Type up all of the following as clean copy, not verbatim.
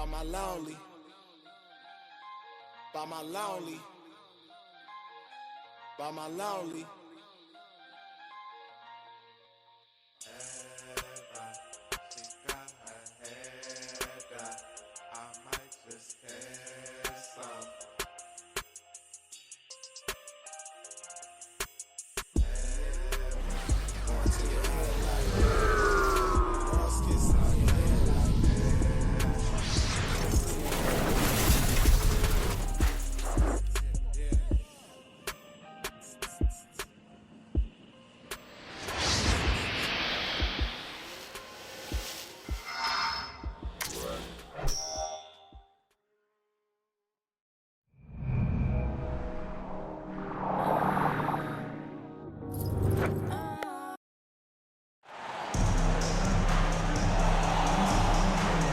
by my lonely, by my lonely, by my lonely. I might just have some. Going to your head like girls kissing on your head like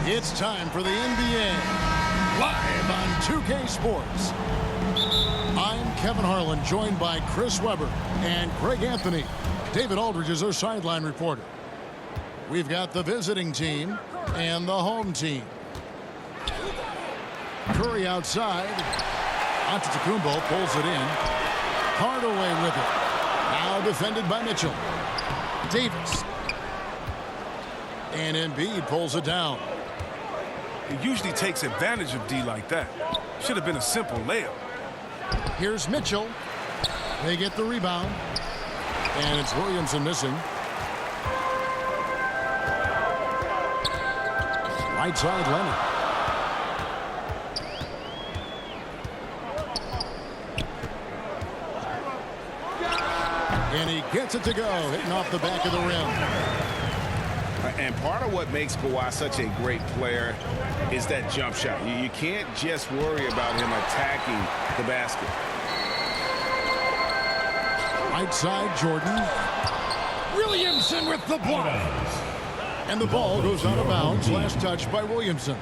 It's time for the NBA, live on 2K Sports. I'm Kevin Harlan, joined by Chris Webber and Greg Anthony. David Aldridge is our sideline reporter. We've got the visiting team and the home team. Curry outside. Antetokounmpo pulls it in. Hardaway with it. Now defended by Mitchell. Davis. And Embiid pulls it down. He usually takes advantage of D like that. Should have been a simple layup. Here's Mitchell. They get the rebound. And it's Williamson missing. Right side, Leonard. And he gets it to go, hitting off the back of the rim. And part of what makes Kawhi such a great player is that jump shot. You can't just worry about him attacking the basket. Right side, Jordan. Williamson with the block. And the ball goes out of bounds. Last touch by Williamson.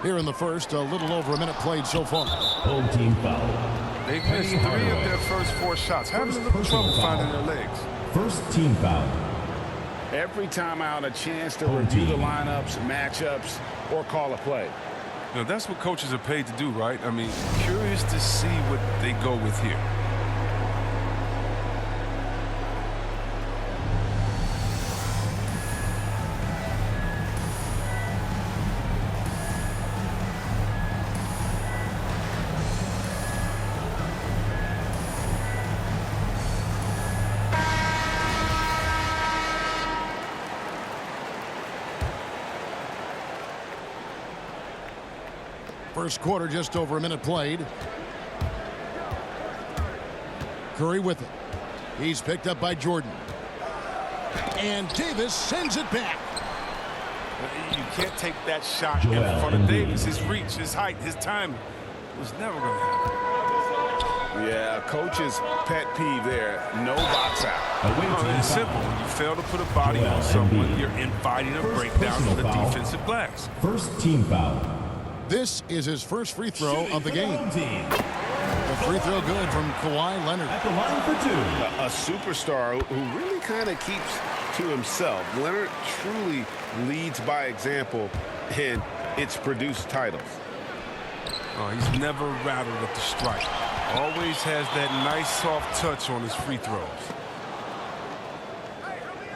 Here in the first, a little over a minute played so far. Home team foul. They've missed 3 of their first 4 shots. Having a little trouble finding their legs. First team foul. Every time out, a chance to review the lineups, matchups, or call a play. You know, that's what coaches are paid to do, right? I mean, curious to see what they go with here. First quarter, just over a minute played. Curry with it. He's picked up by Jordan. And Davis sends it back. You can't take that shot in front of Davis. His reach, his height, his timing was never going to happen. Yeah, coach's pet peeve there. No box out. It's simple. When you fail to put a body on someone, you're inviting a breakdown of the defensive glass. First team foul. This is his first free throw of the game. The free throw good from Kawhi Leonard. At the line for 2. A superstar who really kind of keeps to himself. Leonard truly leads by example, and it's produced titles. Oh, he's never rattled at the strike. Always has that nice soft touch on his free throws.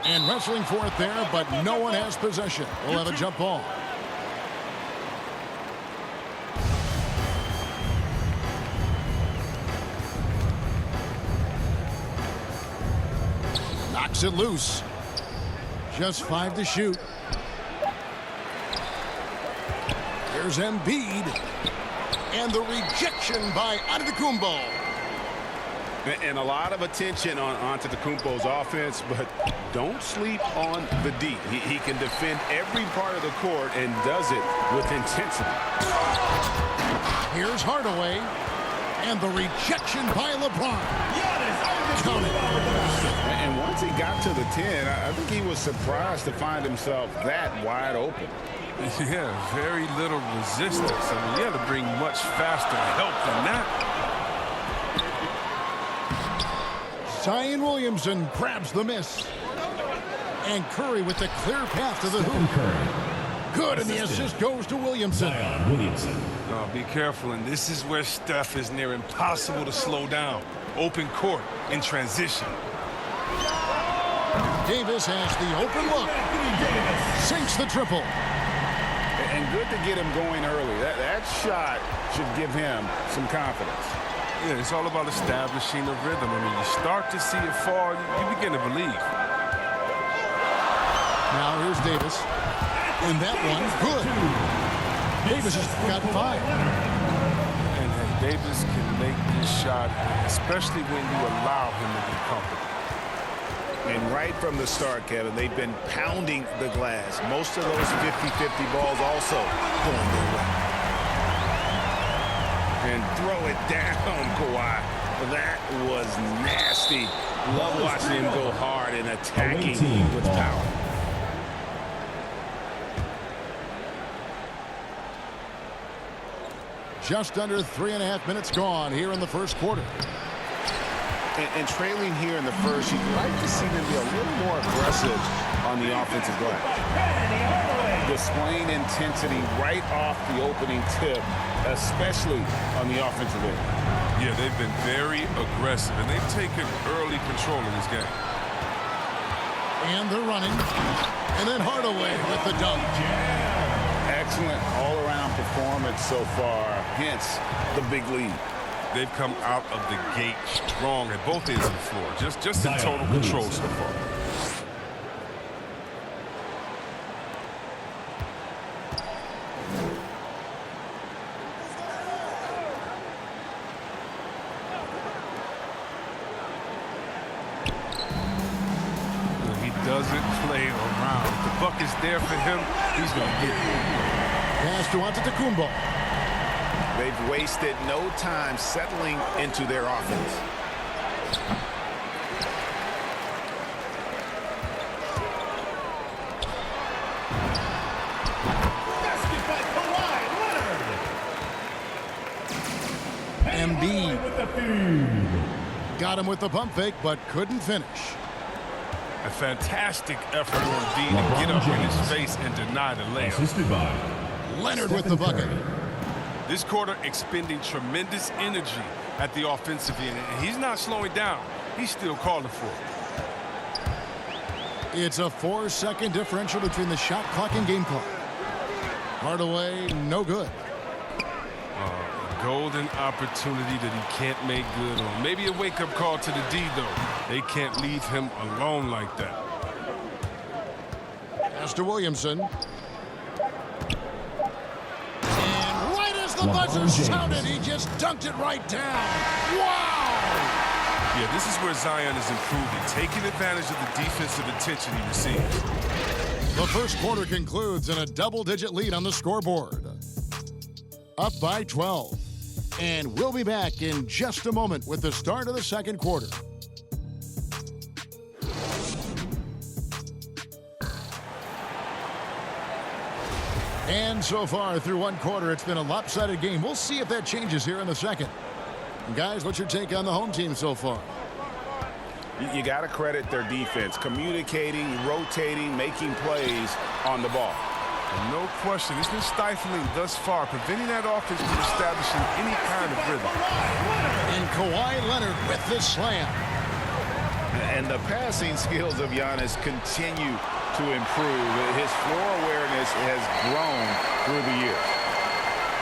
And wrestling for it there, but no one has possession. We'll have a jump ball. Knocks it loose. Just 5 to shoot. Here's Embiid. And the rejection by Antetokounmpo. And a lot of attention on Antetokounmpo's offense, but don't sleep on the D. He can defend every part of the court and does it with intensity. Here's Hardaway. And the rejection by LeBron. Count it. And once he got to the 10, I think he was surprised to find himself that wide open. Yeah, very little resistance. I mean, you had to bring much faster help than that. Zion Williamson grabs the miss. And Curry with the clear path to the Stephen hoop. Curry. Good, and the assist goes to Williamson. Zion Williamson. Oh, be careful, and this is where Steph is near impossible to slow down. Open court in transition. Davis has the open look. Sinks the triple. And good to get him going early. That shot should give him some confidence. Yeah, it's all about establishing a rhythm. I mean, you start to see it fall, you begin to believe. Now here's Davis. And that one, good. Davis has got 5. And Davis can make this shot, especially when you allow him to be comfortable. And right from the start, Kevin, they've been pounding the glass. Most of those 50-50 balls also going their way. And throw it down, Kawhi. That was nasty. Love watching him go hard and attacking with power. Just under 3.5 minutes gone here in the first quarter. And trailing here in the first, you'd like to see them be a little more aggressive on the offensive glass. Displaying intensity right off the opening tip, especially on the offensive end. Yeah, they've been very aggressive, and they've taken early control of this game. And they're running. And then Hardaway with the dunk. Excellent all-around performance so far, hence the big lead. They've come out of the gate strong at both ends of the floor. Just in total control so far. He doesn't play around. If the buck is there for him, he's going to get it. Pass to Antetokounmpo. They've wasted no time settling into their offense. Basket by Kawhi Leonard. Embiid With the feed. got him with the pump fake, but couldn't finish. A fantastic effort on D to get up in his face and deny the layup. Assisted by Leonard with the bucket. This quarter expending tremendous energy at the offensive end. And he's not slowing down. He's still calling for it. It's a 4-second differential between the shot clock and game clock. Hardaway, no good. Golden opportunity that he can't make good on. Maybe a wake-up call to the D, though. They can't leave him alone like that. Pass to Williamson. And right as the buzzer sounded, he just dunked it right down. Wow! Yeah, this is where Zion is improving, taking advantage of the defensive attention he receives. The first quarter concludes in a double-digit lead on the scoreboard. Up by 12. And we'll be back in just a moment with the start of the second quarter. And so far through one quarter, it's been a lopsided game. We'll see if that changes here in the second. Guys, what's your take on the home team so far? You got to credit their defense, communicating, rotating, making plays on the ball. And no question, it's been stifling thus far, preventing that offense from establishing any kind of rhythm. And Kawhi Leonard with the slam. And the passing skills of Giannis continue to improve. His floor awareness has grown through the years.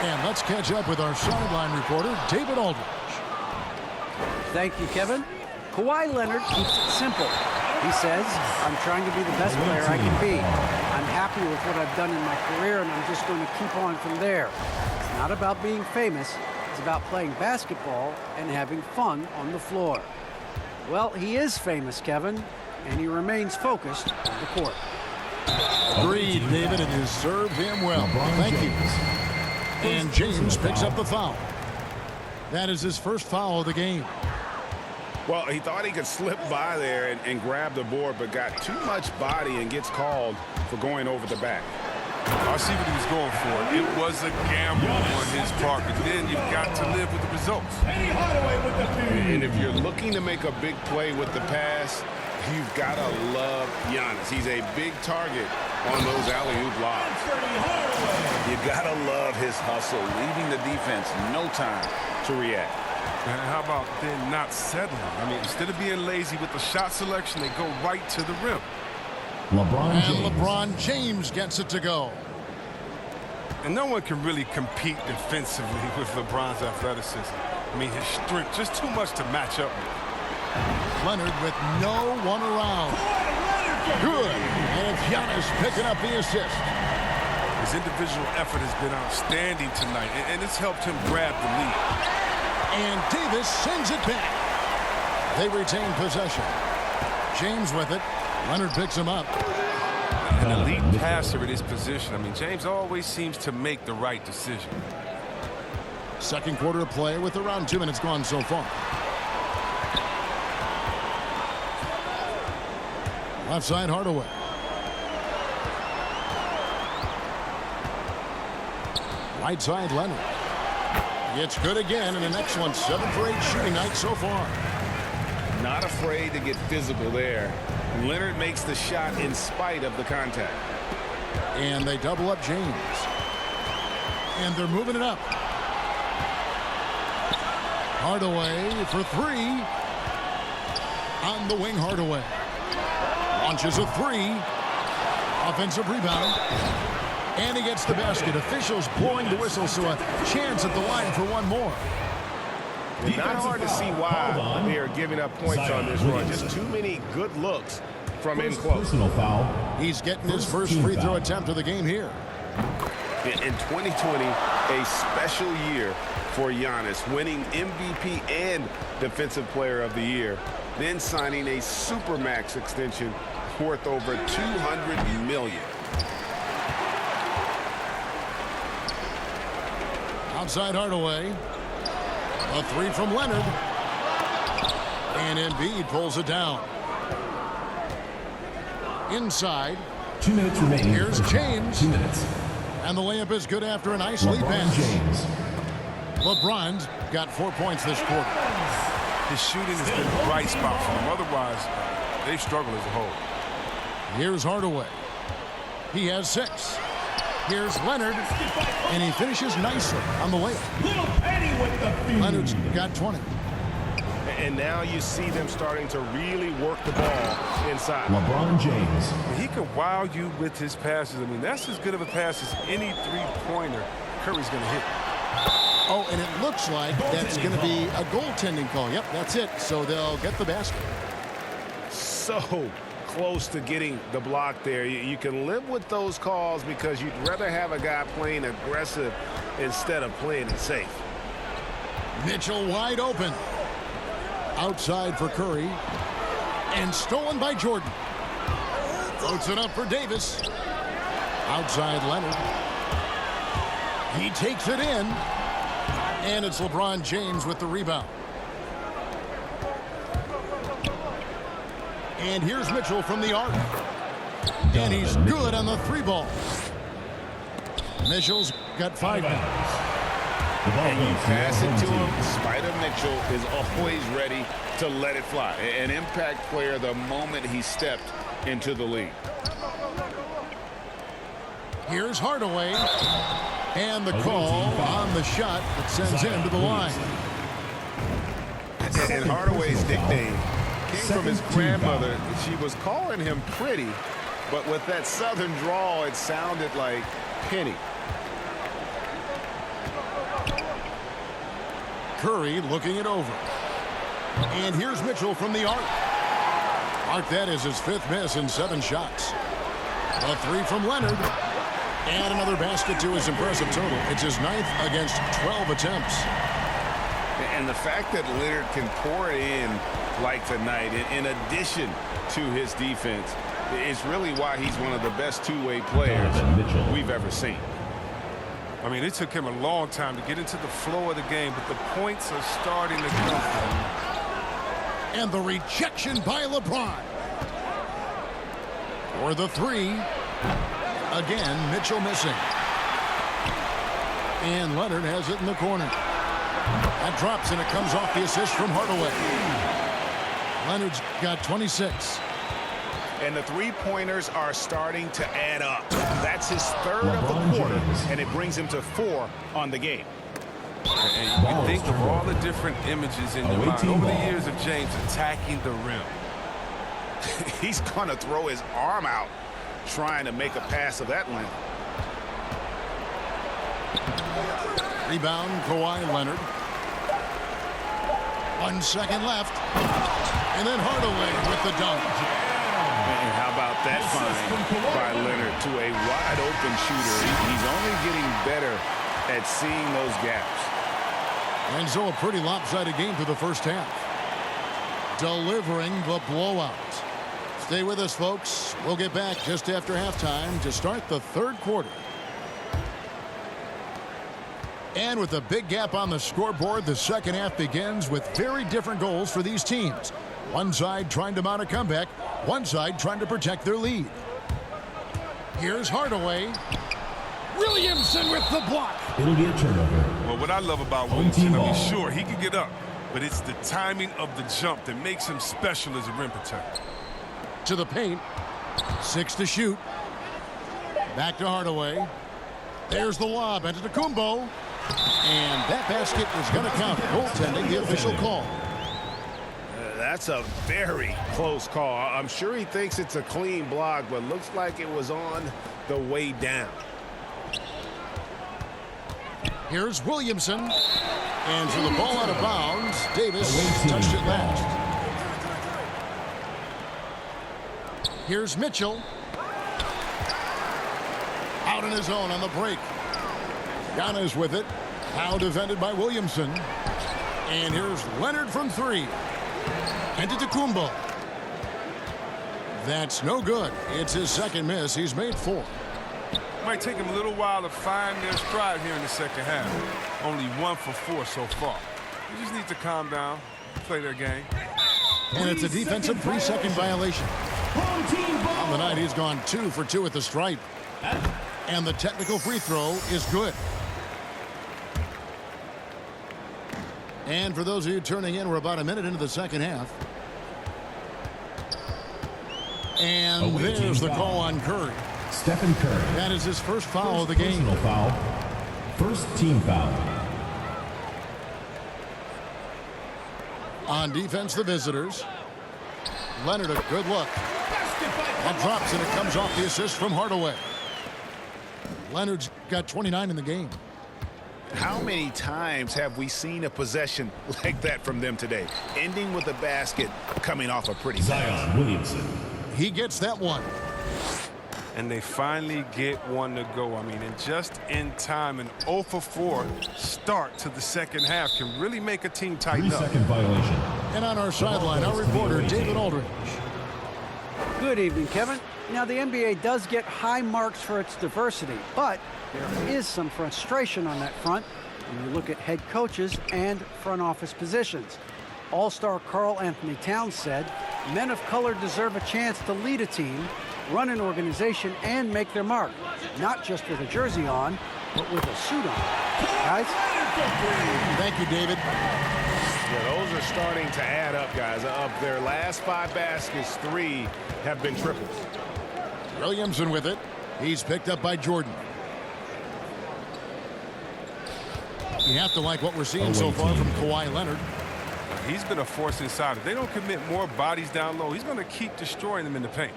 And let's catch up with our sideline reporter, David Aldridge. Thank you, Kevin. Kawhi Leonard keeps it simple. He says, I'm trying to be the best player I can be. I'm happy with what I've done in my career, and I'm just going to keep on from there. It's not about being famous. It's about playing basketball and having fun on the floor. Well, he is famous, Kevin, and he remains focused on the court. Agreed, David, and you served him well. Thank you. And James picks up the foul. That is his first foul of the game. Well, he thought he could slip by there and grab the board, but got too much body and gets called for going over the back. I see what he was going for. It was a gamble on his part, but then you've got to live with the results. Hardaway with the feed. And if you're looking to make a big play with the pass, You've got to love Giannis. He's a big target on those alley-oop lobs. You got to love his hustle, leaving the defense no time to react. And how about then not settling? I mean, instead of being lazy with the shot selection, they go right to the rim. And LeBron James gets it to go. And no one can really compete defensively with LeBron's athleticism. I mean, his strength, just too much to match up with. Leonard with no one around. Good. And it's Giannis picking up the assist. His individual effort has been outstanding tonight, and it's helped him grab the lead. And Davis sends it back. They retain possession. James with it. Leonard picks him up. An elite passer at his position. I mean, James always seems to make the right decision. Second quarter of play with around 2 minutes gone so far. Left side, Hardaway. Right side, Leonard. It's good again, and an excellent 7 for 8 shooting night so far. Not afraid to get physical there. Leonard makes the shot in spite of the contact. And they double up James. And they're moving it up. Hardaway for 3. On the wing, Hardaway. Launches a 3. Offensive rebound. And he gets the basket. Officials blowing the whistle, so a chance at the line for one more. Not hard to see why they are giving up points on this run. Just too many good looks from in close. Personal foul. He's getting his first free throw attempt of the game here. In 2020, a special year for Giannis, winning MVP and Defensive Player of the Year, then signing a Supermax extension worth over $200 million. Outside Hardaway. A 3 from Leonard. And Embiid pulls it down. Inside. 2 minutes remaining. Here's James. 2 minutes. And the layup is good after a nice lead pass. James. LeBron's got 4 points this quarter. His shooting has been a bright spot for them. Otherwise, they struggle as a whole. Here's Hardaway. He has 6. Here's Leonard. And he finishes nicely on the layup. Little Penny with the feed. Leonard's got 20. And now you see them starting to really work the ball inside. LeBron James. He can wow you with his passes. I mean, that's as good of a pass as any three-pointer Curry's going to hit. Oh, and it looks like that's going to be a goaltending call. Yep, that's it. So they'll get the basket. So close to getting the block there. You can live with those calls because you'd rather have a guy playing aggressive instead of playing it safe. Mitchell wide open. Outside for Curry. And stolen by Jordan. Floats it up for Davis. Outside Leonard. He takes it in. And it's LeBron James with the rebound. And here's Mitchell from the arc. And he's good on the 3 ball. Mitchell's got 5 now. And you pass it to him. Spider Mitchell is always ready to let it fly. An impact player the moment he stepped into the league. Here's Hardaway. And the call on the shot that sends him to the line. And Hardaway's nickname came from his grandmother. She was calling him pretty, but with that southern drawl, it sounded like Penny. Curry looking it over. And here's Mitchell from the arc. Arc, that is his 5th miss in 7 shots. A 3 from Leonard. And another basket to his impressive total. It's his 9th against 12 attempts. And the fact that Leonard can pour it in like tonight, in addition to his defense, is really why he's one of the best two-way players we've ever seen. I mean, it took him a long time to get into the flow of the game, but the points are starting to come. And the rejection by LeBron. For the 3. Again, Mitchell missing. And Leonard has it in the corner. That drops, and it comes off the assist from Hardaway. Leonard's got 26. and the three-pointers are starting to add up. That's his third of the quarter, and it brings him to 4 on the game. And you can think of all the different images in your mind over the years of James attacking the rim. He's going to throw his arm out trying to make a pass of that length. Rebound, Kawhi Leonard. 1 second left. And then Hardaway with the dunk. And how about that find by Leonard to a wide-open shooter? He's only getting better at seeing those gaps. And so a pretty lopsided game for the first half. Delivering the blowout. Stay with us, folks. We'll get back just after halftime to start the third quarter. And with a big gap on the scoreboard, the second half begins with very different goals for these teams. One side trying to mount a comeback, one side trying to protect their lead. Here's Hardaway. Williamson with the block. It'll be a turnover. Well, what I love about Williamson, I mean, sure, he can get up, but it's the timing of the jump that makes him special as a rim protector. To the paint. 6 to shoot. Back to Hardaway. There's the lob. Antetokounmpo. And that basket is going to count. Goaltending, the official call. That's a very close call. I'm sure he thinks it's a clean block, but looks like it was on the way down. Here's Williamson. And so the ball out of bounds. Davis touched it last. Here's Mitchell. Out in his own on the break. Giannis with it. Now defended by Williamson. And here's Leonard from 3. Antetokounmpo. That's no good. It's his second miss. He's made 4. Might take him a little while to find their stride here in the second half. Only 1 for 4 so far. He just needs to calm down, play their game. And it's a defensive 3-second violation. On the night, he's gone 2 for 2 at the stripe. And the technical free throw is good. And for those of you turning in, we're about a minute into the second half. And there's the call on Curry. Stephen Curry. That is his first foul of the game. Personal foul. First team foul. On defense, the visitors. Leonard, a good look. That drops, and it comes off the assist from Hardaway. Leonard's got 29 in the game. How many times have we seen a possession like that from them today? Ending with a basket coming off a pretty Zion Williamson. He gets that one. And they finally get one to go. I mean, and just in time, an 0 for 4 start to the second half can really make a team tighten up. 3-second violation. And on our sideline, our reporter, David Aldridge. Good evening, Kevin. Now, the NBA does get high marks for its diversity, but there is some frustration on that front when you look at head coaches and front office positions. All-star Karl Anthony Towns said, men of color deserve a chance to lead a team, run an organization, and make their mark, not just with a jersey on, but with a suit on. Guys? Thank you, David. Yeah, those are starting to add up, guys. Of their last 5 baskets, 3 have been triples. Williamson with it. He's picked up by Jordan. You have to like what we're seeing so far from Kawhi Leonard. He's been a force inside. If they don't commit more bodies down low, he's going to keep destroying them in the paint.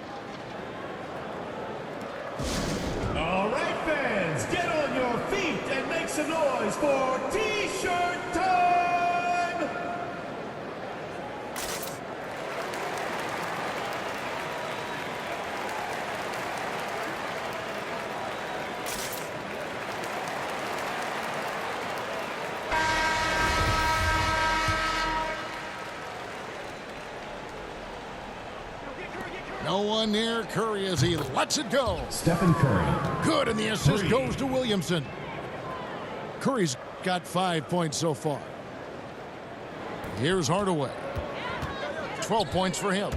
All right, fans, get on your feet and make some noise for T-shirt time! No one near Curry as he lets it go. Stephen Curry. Good, and the assist goes to Williamson. Curry's got 5 points so far. Here's Hardaway. 12 points for him.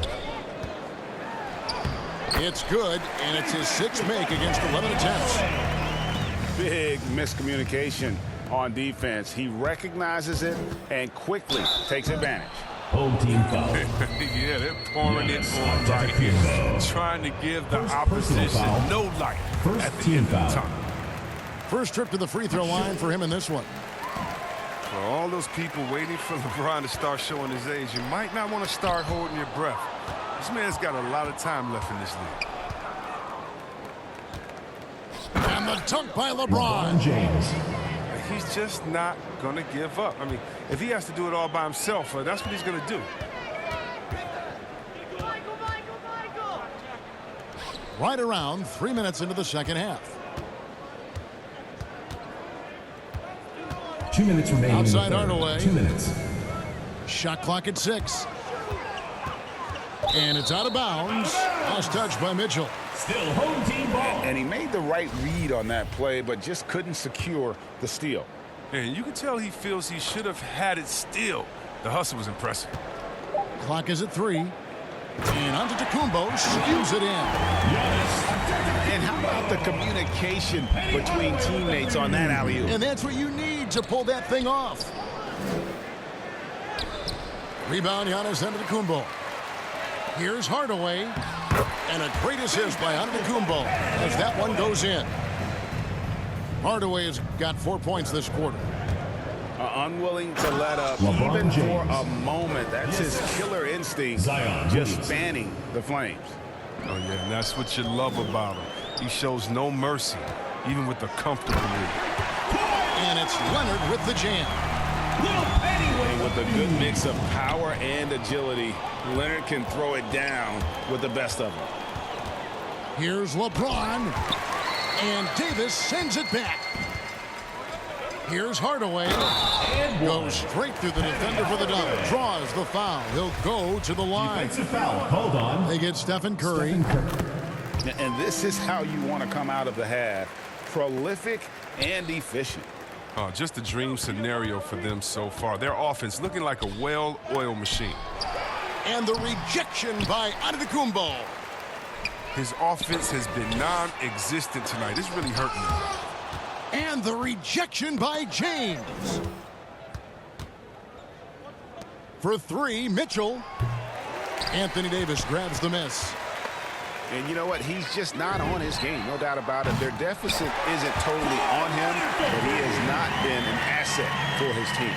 It's good, and it's his 6th make against 11 attempts. Big miscommunication on defense. He recognizes it and quickly takes advantage. Home team foul. Yeah, they're pouring it on right here, trying to give the First opposition personal foul. no life First at the team end of the foul. time. First trip to the free throw line for him in this one. For all those people waiting for LeBron to start showing his age, you might not want to start holding your breath. This man's got a lot of time left in this league. And the dunk by LeBron LeBron. James. He's just not going to give up. I mean, if he has to do it all by himself, that's what he's going to do. Right around 3 minutes into the second half. 2 minutes remaining. Outside in the third. Hardaway. 2 minutes. Shot clock at 6. And it's out of bounds. Lost touch by Mitchell. Still home team ball. And he made the right read on that play, but just couldn't secure the steal. And you can tell he feels he should have had it still. The hustle was impressive. Clock is at 3. And Antetokounmpo skews it in. And how about the communication between teammates on that alley-oop? And that's what you need to pull that thing off. Rebound, Giannis Antetokounmpo. Here's Hardaway. And a great assist by Antetokounmpo as that one goes in. Hardaway has got 4 points this quarter. Unwilling to let up LeBron even for James. a moment. That's his killer instinct, Zion just Williamson. fanning the flames. Oh, yeah, and that's what you love about him. He shows no mercy, even with the comfortable lead. And it's Leonard with the jam. And with a good mix of power and agility, Leonard can throw it down with the best of them. Here's LeBron. And Davis sends it back. Here's Hardaway. Goes straight through the defender for the dunk. Draws the foul. He'll go to the line. Defensive foul called on. They get Stephen Curry. And this is how you want to come out of the half. Prolific and efficient. Oh, just a dream scenario for them so far. Their offense looking like a well-oiled machine. And the rejection by Antetokounmpo. His offense has been non-existent tonight. It's really hurting him. And the rejection by James. For 3, Mitchell. Anthony Davis grabs the miss. And you know what? He's just not on his game, no doubt about it. Their deficit isn't totally on him, but he has not been an asset for his team.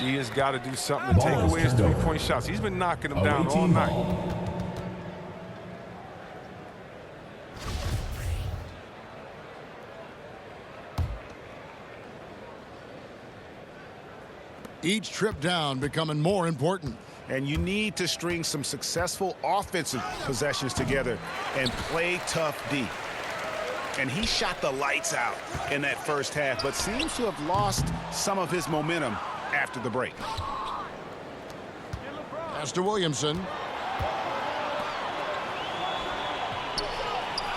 He has got to do something to take away his three-point shots. He's been knocking them down all night. Each trip down becoming more important. And you need to string some successful offensive possessions together and play tough D. And he shot the lights out in that first half, but seems to have lost some of his momentum after the break. Pass to Williamson.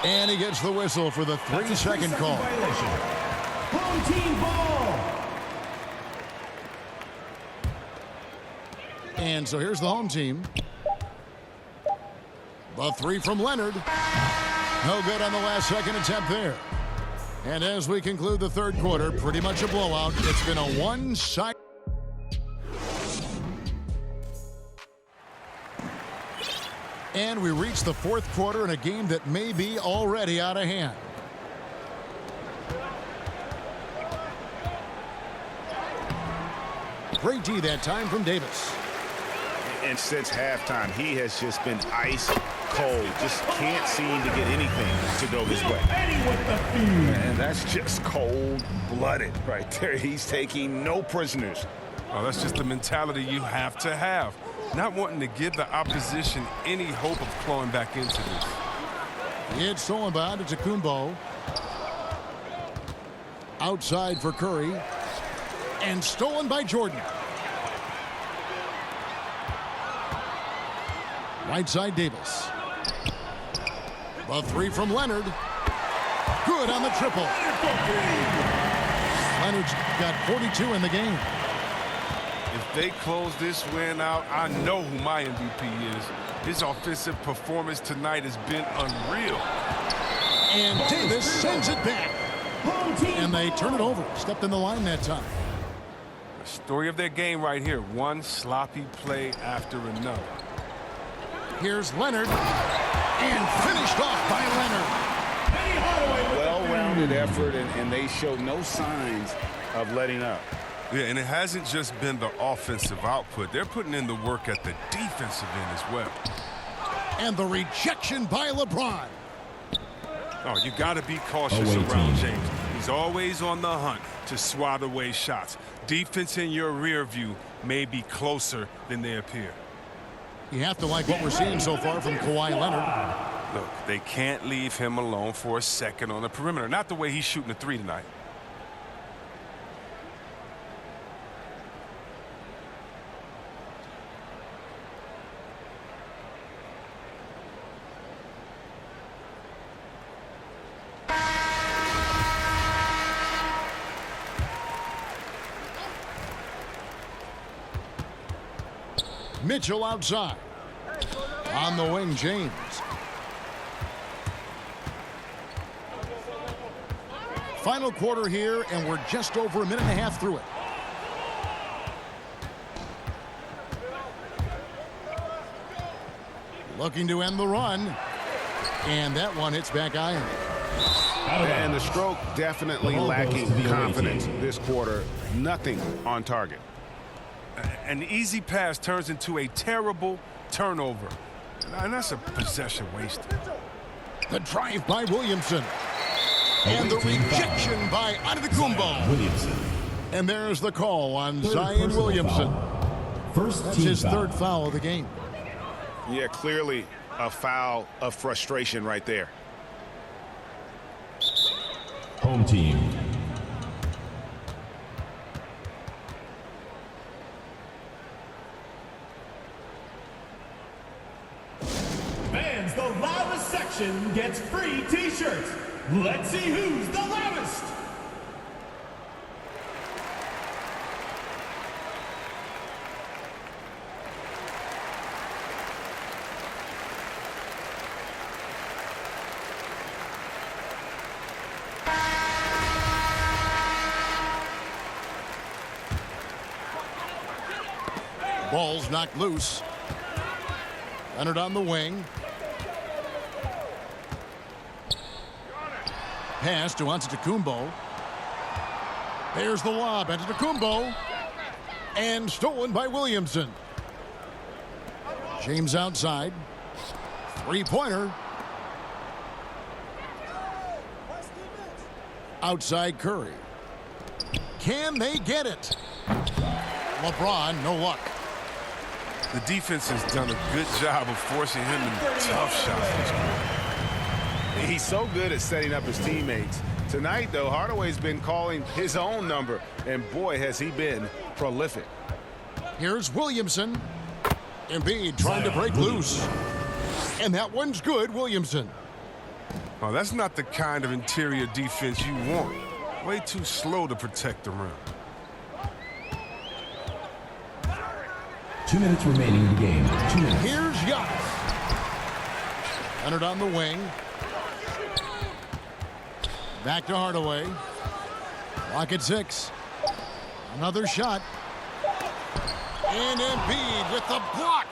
And he gets the whistle for the 3-second call. Home team ball. And so here's the home team. The 3 from Leonard. No good on the last second attempt there. And as we conclude the third quarter, pretty much a blowout. It's been a one-sided. And we reach the fourth quarter in a game that may be already out of hand. Great D that time from Davis. And since halftime, he has just been ice cold. Just can't seem to get anything to go his way. And that's just cold-blooded right there. He's taking no prisoners. Oh, that's just the mentality you have to have. Not wanting to give the opposition any hope of clawing back into this. It's stolen by Antetokounmpo. Outside for Curry. And stolen by Jordan. Right side Davis. The 3 from Leonard. Good on the triple. Leonard's got 42 in the game. If they close this win out, I know who my MVP is. His offensive performance tonight has been unreal. And Davis sends it back. And they turn it over. Stepped in the line that time. Story of their game right here. One sloppy play after another. Here's Leonard. And finished off by Leonard. Well-rounded effort, and they show no signs of letting up. Yeah, and it hasn't just been the offensive output. They're putting in the work at the defensive end as well. And the rejection by LeBron. Oh, you got to be cautious around James. He's always on the hunt to swat away shots. Defense in your rear view may be closer than they appear. You have to like what we're seeing so far from Kawhi Leonard. Look, they can't leave him alone for a second on the perimeter. Not the way he's shooting the three tonight. Mitchell outside. On the wing, James. Final quarter here, and we're just over a minute and a half through it. Looking to end the run. And that one hits back iron. And the stroke definitely lacking confidence this quarter. Nothing on target. An easy pass turns into a terrible turnover. And that's a possession wasted. The drive by Williamson. And the rejection by Antetokounmpo. Williamson. And there's the call on Zion Williamson. That's his third foul of the game. Yeah, clearly a foul of frustration right there. Home team. Fans, the loudest section gets free t-shirts. Let's see who's the loudest. Ball's knocked loose. Leonard on the wing. Pass to Antetokounmpo. There's the lob. Antetokounmpo. And stolen by Williamson. James outside. Three-pointer. Outside Curry. Can they get it? LeBron, no luck. The defense has done a good job of forcing him into tough shots this quarter. He's so good at setting up his teammates. Tonight, though, Hardaway's been calling his own number, and boy, has he been prolific. Here's Williamson. Embiid trying to break loose. And that one's good, Williamson. Oh, that's not the kind of interior defense you want. Way too slow to protect the rim. 2 minutes remaining in the game. 2 minutes. Here's Giannis. Leonard on the wing. Back to Hardaway. Clock at 6. Another shot. And Embiid with the block.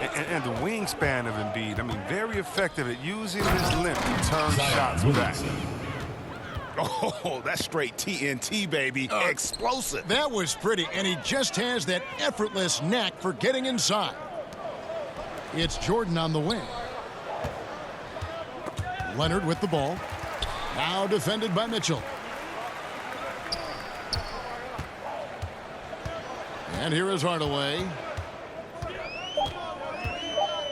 And the wingspan of Embiid, I mean, very effective at using his length to turn shots back. Oh, that's straight TNT, baby. Explosive. That was pretty, and he just has that effortless knack for getting inside. It's Jordan on the wing. Leonard with the ball. Now defended by Mitchell. And here is Hardaway.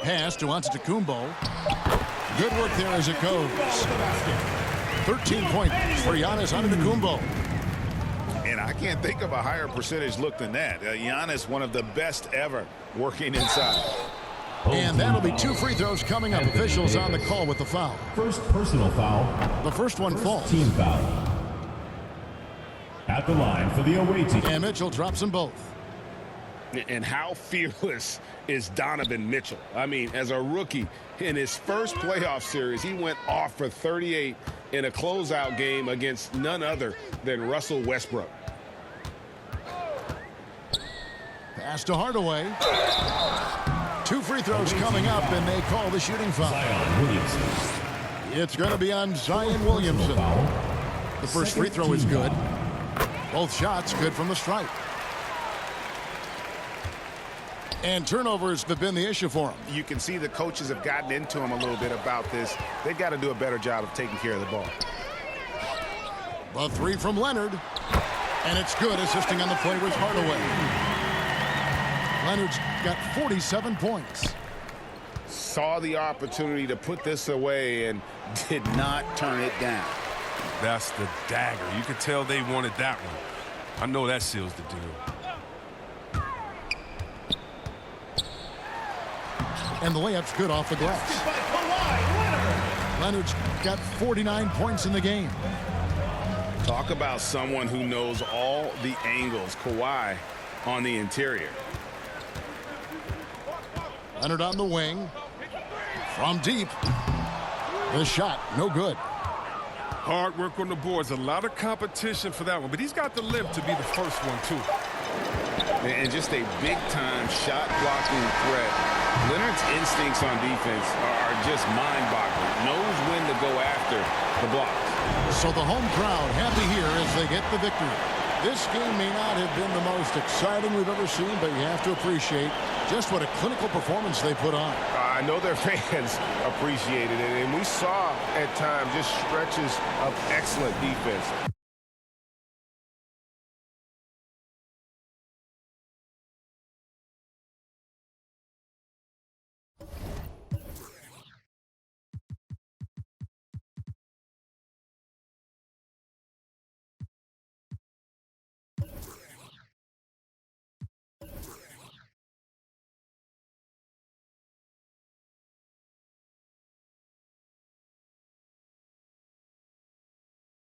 Pass to Antetokounmpo. Good work there as it goes. 13 points for Giannis Antetokounmpo. And I can't think of a higher percentage look than that. Giannis, one of the best ever working inside. And that'll be 2 free throws coming up. Officials on the call with the foul. First personal foul. The first one falls. Team foul. At the line for the away team. And Mitchell drops them both. And how fearless is Donovan Mitchell? I mean, as a rookie, in his first playoff series, he went off for 38 in a closeout game against none other than Russell Westbrook. Pass to Hardaway. 2 free throws coming up, and they call the shooting foul. Zion Williamson. It's going to be on Zion Williamson. The first free throw is good. Both shots good from the stripe. And turnovers have been the issue for him. You can see the coaches have gotten into him a little bit about this. They've got to do a better job of taking care of the ball. The 3 from Leonard. And it's good, assisting on the play with Hardaway. Leonard's got 47 points. Saw the opportunity to put this away and did not turn it down. That's the dagger. You could tell they wanted that one. I know that seals the deal. And the layup's good off the glass. By Kawhi Leonard. Leonard's got 49 points in the game. Talk about someone who knows all the angles. Kawhi on the interior. Leonard on the wing. From deep. The shot, no good. Hard work on the boards. A lot of competition for that one. But he's got the lift to be the first one, too. And just a big-time shot-blocking threat. Leonard's instincts on defense are just mind-boggling. Knows when to go after the blocks. So the home crowd happy here as they get the victory. This game may not have been the most exciting we've ever seen, but you have to appreciate just what a clinical performance they put on. I know their fans appreciated it, and we saw at times just stretches of excellent defense.